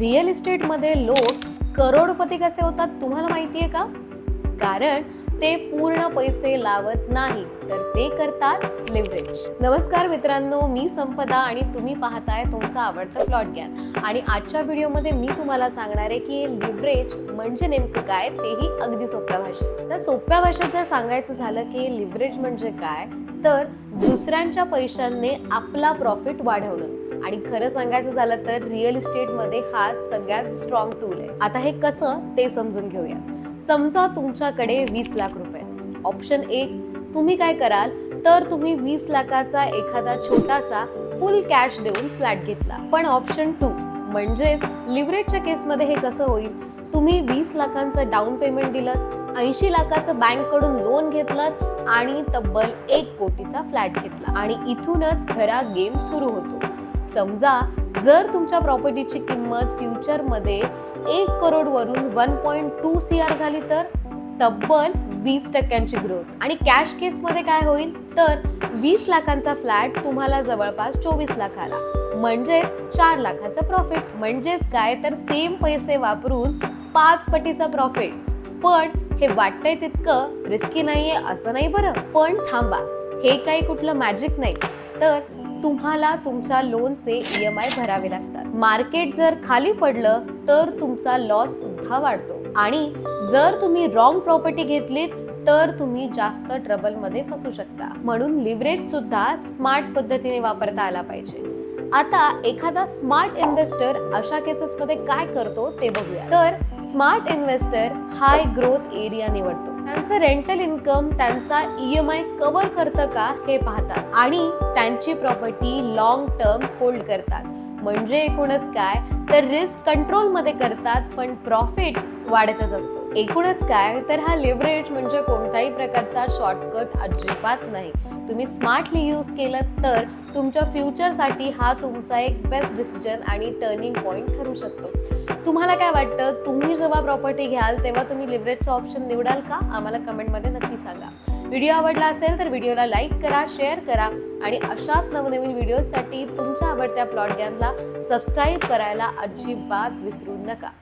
Real इस्टेटमध्ये लोक करोडपती कसे होतात तुम्हाला माहिती आहे का? कारण ते पूर्ण पैसे लावत नाहीत, तर ते करतात लिव्हरेज. नमस्कार मित्रांनो, मी संपदा आणि तुम्ही पाहताय तुमचं आवडतं प्लॉट ज्ञान. आणि आजच्या व्हिडिओमध्ये मी तुम्हाला सांगणार आहे की लिव्हरेज म्हणजे नेमकं काय, तेही अगदी सोप्या भाषेत. तर सोप्या भाषेत जर सांगायचं झालं की लिव्हरेज म्हणजे काय, तर दुसऱ्यांच्या पैशांनी आपला प्रॉफिट वाढवणं. आणि खरं सांगायचं झालं तर रिअल इस्टेटमध्ये हा सगळ्यात स्ट्रॉंग टूल आहे. आता हे कसं ते समजून घेऊया. समजा तुमच्याकडे 20 लाख रुपये. ऑप्शन 1, तुम्ही काय कराल तर तुम्ही 20 लाखाचा एखादा छोटासा फुल कॅश देऊन फ्लॅट घेतला. पण ऑप्शन 2 म्हणजेच लिव्हरेजच्या केसमध्ये हे कसं होईल, तुम्ही 20 लाखांचं डाऊन पेमेंट दिलं, 80 लाखाचं बँककडून लोन घेतलं आणि तब्बल 1 कोटीचा फ्लॅट घेतला. आणि इथूनच खरा गेम सुरू होतो. समजा जर तुमच्या प्रॉपर्टीची किंमत फ्युचरमध्ये 1 करोड वरून 1.2 CR झाली तर तब्बल 20% ग्रोथ. आणि कॅश केसमध्ये काय होईल तर 20 लाखांचा फ्लॅट तुम्हाला जवळपास 24 लाखाला, म्हणजेच 4 लाखाचं प्रॉफिट. म्हणजेच काय तर सेम पैसे वापरून 5 पटीचा प्रॉफिट. पण हे वाटतंय तितकं रिस्की नाहीये असं नाही बरं. पण थांबा, हे काही कुठलं मॅजिक नाही. तर तुम्हाला तुमच्या लोनचे EMI भरावे लागतात. मार्केट जर खाली पडलं तर तुमचा लॉस सुद्धा वाढतो. आणि जर तुम्ही रॉंग प्रॉपर्टी घेतलीत तर तुम्ही जास्त ट्रबल मध्ये फसू शकता. म्हणून लिव्हरेज सुद्धा स्मार्ट पद्धतीने वापरता आला पाहिजे. आता एखादा स्मार्ट इन्व्हेस्टर अशा केसेसमध्ये काय करतो ते बघूया. तर स्मार्ट इन्व्हेस्टर हाय ग्रोथ एरिया निवडतो. त्यांचं रेंटल इन्कम त्यांचा EMI कव्हर करतं का हे पाहतात आणि त्यांची प्रॉपर्टी लॉंग टर्म होल्ड करतात. म्हणजे एकूणच काय तर रिस्क कंट्रोल मध्ये करतात, पण प्रॉफिट वाढतच असतो. एकूणच काय तर हा लिव्हरेज म्हणजे कोणत्याही प्रकारचा शॉर्टकट अजिबात नाही. तुम्ही स्मार्टली यूज केलं तर तुमच्या फ्युचरसाठी हा तुमचा एक बेस्ट डिसिजन आणि टर्निंग पॉइंट ठरू शकतो. तुम्हाला काय वाटतं, तुम्ही जेव्हा प्रॉपर्टी घ्याल तेव्हा तुम्ही लिव्हरेजचा ऑप्शन निवडाल का? आम्हाला कमेंटमध्ये नक्की सांगा. व्हिडिओ आवडला असेल तर व्हिडिओला लाईक करा, शेअर करा आणि अशाच नवनवीन व्हिडिओसाठी तुमच्या आवडत्या प्लॉट ज्ञानला सबस्क्राईब करायला अजिबात विसरू नका.